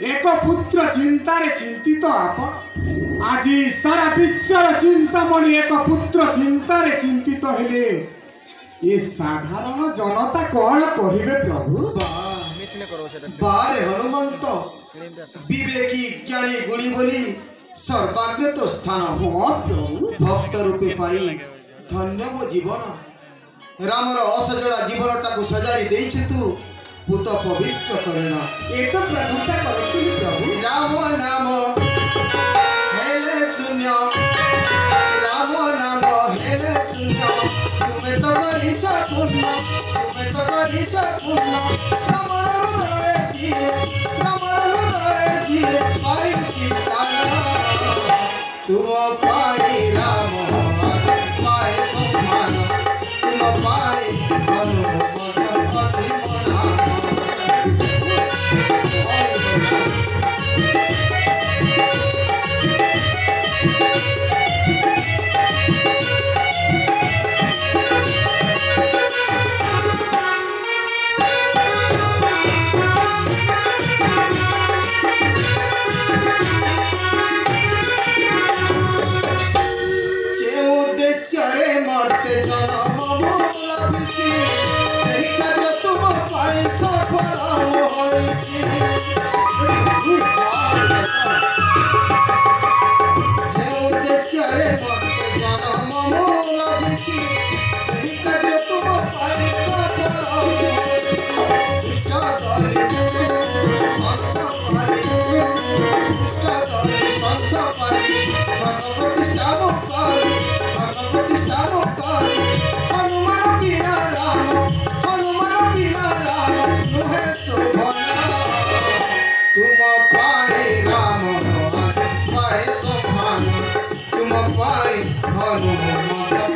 एक पुत्र चिंतार चिंतित आपण आज सारा विश्वर चिंतामणि एक पुत्र चिंतार चिंतित हेले ये साधारण जनता कौन कहे प्रभु बारे हनुमंत विवेकी ज्ञानी गुणी बोली सर्वाग्रत स्थान हाँ प्रभु भक्त रूपे पाई धन्य मो जीवन रामर असजड़ा जीवन टाकू सजाड़ी देइछु तू पुत पवित्र करेना ये तो प्रशंसा करती प्रभु राम नाम हेले शून्य राम नाम हेले शून्य तुम्हें तो करिछ पुण्य तुम्हें तो करिछ पुण्य रामर हृदय धीरे पाई चिंताना तुम पाई राम पाए सम्मान तुम पाई हनुमत अछि तुम पाए हनुमत